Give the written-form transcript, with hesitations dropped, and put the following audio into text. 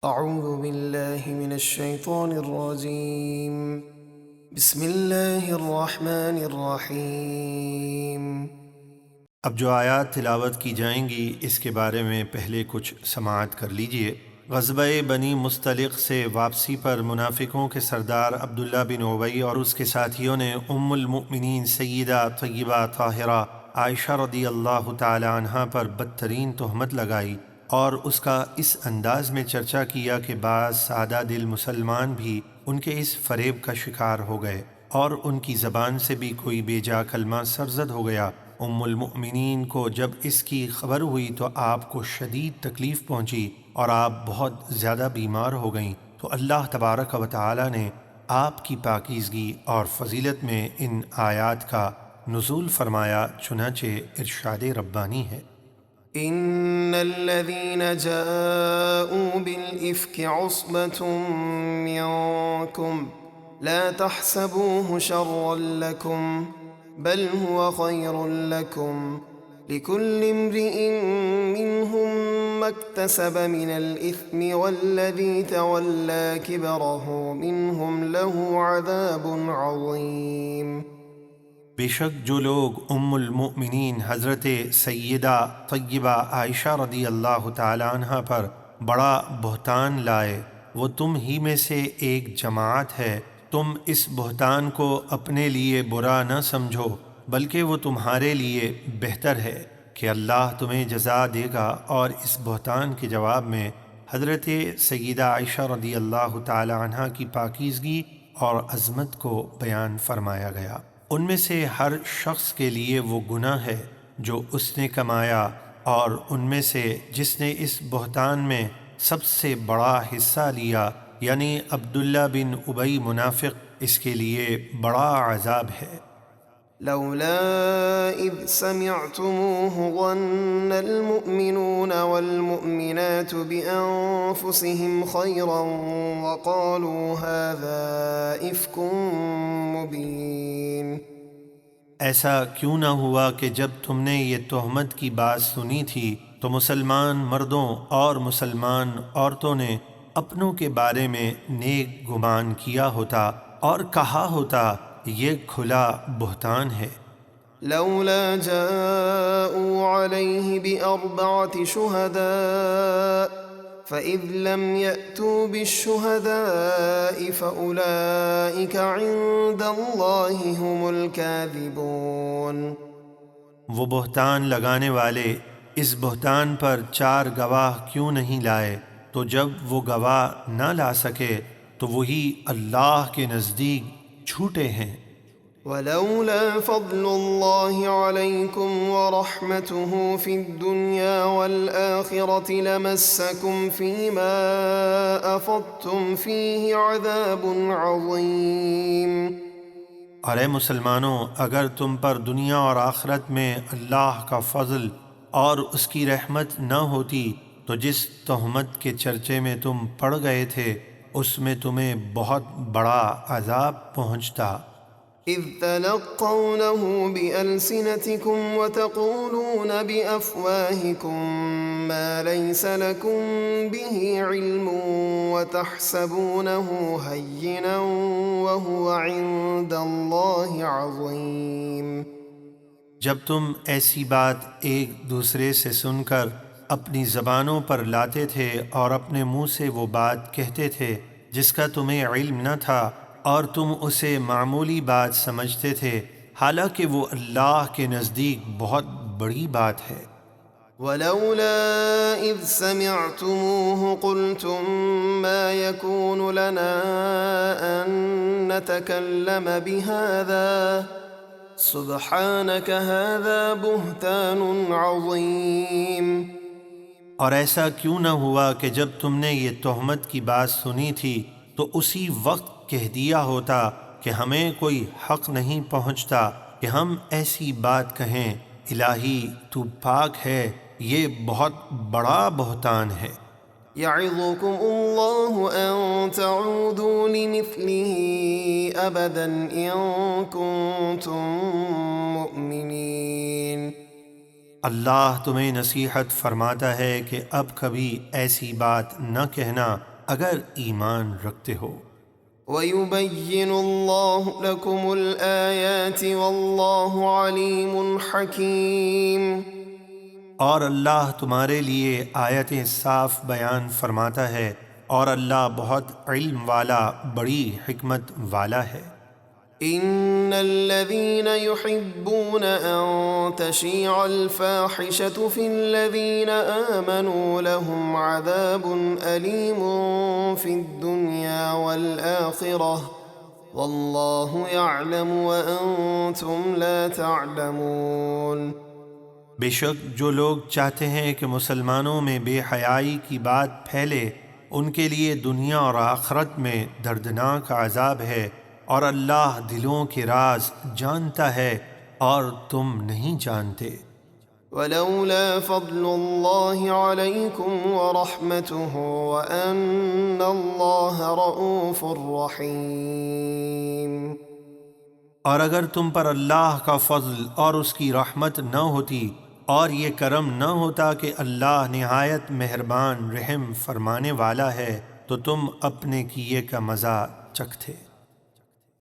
اعوذ باللہ من الشیطان الرجیم بسم اللہ الرحمن الرحیم۔ اب جو آیات تلاوت کی جائیں گی اس کے بارے میں پہلے کچھ سماعت کر لیجئے۔ غزوہ بنی مصطلق سے واپسی پر منافقوں کے سردار عبداللہ بن ابی اور اس کے ساتھیوں نے ام المؤمنین سیدہ طیبہ طاہرہ عائشہ رضی اللہ تعالی عنہا پر بدترین تہمت لگائی اور اس کا اس انداز میں چرچا کیا کہ بعض سادہ دل مسلمان بھی ان کے اس فریب کا شکار ہو گئے اور ان کی زبان سے بھی کوئی بے جا کلمہ سرزد ہو گیا۔ ام المؤمنین کو جب اس کی خبر ہوئی تو آپ کو شدید تکلیف پہنچی اور آپ بہت زیادہ بیمار ہو گئیں، تو اللہ تبارک و تعالی نے آپ کی پاکیزگی اور فضیلت میں ان آیات کا نزول فرمایا، چنانچہ ارشاد ربانی ہے۔ ان الذين جاءوا بالإفك عصبة منكم لا تحسبوه شرا لكم بل هو خير لكم لكل امرئ منهم ما اكتسب من الإثم والذي تولى كبره منهم له عذاب عظيم۔ بے شک جو لوگ ام المؤمنین حضرت سیدہ طیبہ عائشہ رضی اللہ تعالی عنہ پر بڑا بہتان لائے، وہ تم ہی میں سے ایک جماعت ہے۔ تم اس بہتان کو اپنے لیے برا نہ سمجھو بلکہ وہ تمہارے لیے بہتر ہے کہ اللہ تمہیں جزا دے گا۔ اور اس بہتان کے جواب میں حضرت سیدہ عائشہ رضی اللہ تعالی عنہ کی پاکیزگی اور عظمت کو بیان فرمایا گیا۔ ان میں سے ہر شخص کے لیے وہ گناہ ہے جو اس نے کمایا، اور ان میں سے جس نے اس بہتان میں سب سے بڑا حصہ لیا یعنی عبداللہ بن ابی منافق، اس کے لیے بڑا عذاب ہے۔ لولا اذ سمعتموه ظن المؤمنون والمؤمنات بأنفسهم خيرا وقالوا هذا إفك مبين۔ ایسا کیوں نہ ہوا کہ جب تم نے یہ تہمت کی بات سنی تھی تو مسلمان مردوں اور مسلمان عورتوں نے اپنوں کے بارے میں نیک گمان کیا ہوتا اور کہا ہوتا یہ کھلا بہتان ہے۔ لولا جاءوا عليه بأربعة شهداء فإذ لم يأتوا بالشهداء فأولئك عند الله هم الكاذبون۔ وہ بہتان لگانے والے اس بہتان پر 4 گواہ کیوں نہیں لائے؟ تو جب وہ گواہ نہ لا سکے تو وہی اللہ کے نزدیک جھوٹے ہیں۔ ولولا فضل الله عليكم ورحمته في الدنيا والآخرة لمسكم فيما أفضتم فيه عذاب عظيم۔ اور اے مسلمانوں، اگر تم پر دنیا اور آخرت میں اللہ کا فضل اور اس کی رحمت نہ ہوتی تو جس تہمت کے چرچے میں تم پڑ گئے تھے اس میں تمہیں بہت بڑا عذاب پہنچتا۔ إذ تلقونه بألسنتكم وتقولون بأفواهكم ما ليس لكم به علم وتحسبونه هينا وهو عند الله عظيم۔ جب تم ایسی بات ایک دوسرے سے سن کر اپنی زبانوں پر لاتے تھے اور اپنے منہ سے وہ بات کہتے تھے جس کا تمہیں علم نہ تھا اور تم اسے معمولی بات سمجھتے تھے، حالانکہ وہ اللہ کے نزدیک بہت بڑی بات ہے۔ ولولا إذ سمعتموه قلتم ما يكون لنا أن نتكلم بهذا سبحانك هذا بهتان عظيم۔ اور ایسا کیوں نہ ہوا کہ جب تم نے یہ تہمت کی بات سنی تھی تو اسی وقت کہہ دیا ہوتا کہ ہمیں کوئی حق نہیں پہنچتا کہ ہم ایسی بات کہیں، الہی تو پاک ہے، یہ بہت بڑا بہتان ہے۔ يعظكم الله أن تعودوا لمثله أبدا إن كنتم مؤمنين۔ اللہ تمہیں نصیحت فرماتا ہے کہ اب کبھی ایسی بات نہ کہنا اگر ایمان رکھتے ہو۔ وَيُبَيِّنُ اللَّهُ لَكُمُ الْآيَاتِ وَاللَّهُ عَلِيمٌ حَكِيمٌ، اور اللہ تمہارے لیے آیتیں صاف بیان فرماتا ہے، اور اللہ بہت علم والا، بڑی حکمت والا ہے۔ إِنَّ الَّذِينَ يُحِبُّونَ أَن تَشِيعَ الْفَاحِشَةُ فِي الَّذِينَ آمَنُوا لَهُمْ عَذَابٌ أَلِيمٌ فِي الدُّنْيَا وَالْآخِرَةِ وَاللَّهُ يَعْلَمُ وَأَنْتُمْ لَا تَعْلَمُونَ۔ بے شک جو لوگ چاہتے ہیں کہ مسلمانوں میں بے حیائی کی بات پھیلے، ان کے لیے دنیا اور آخرت میں دردناک عذاب ہے، اور اللہ دلوں کے راز جانتا ہے اور تم نہیں جانتے۔ وَلَوْلَا فَضْلُ اللَّهِ عَلَيْكُمْ وَرَحْمَتُهُ وَأَنَّ اللَّهَ رَءُوفٌ رَحِيمٌ، اور اگر تم پر اللہ کا فضل اور اس کی رحمت نہ ہوتی، اور یہ کرم نہ ہوتا کہ اللہ نہایت مہربان رحم فرمانے والا ہے، تو تم اپنے کیے کا مزہ چکھتے۔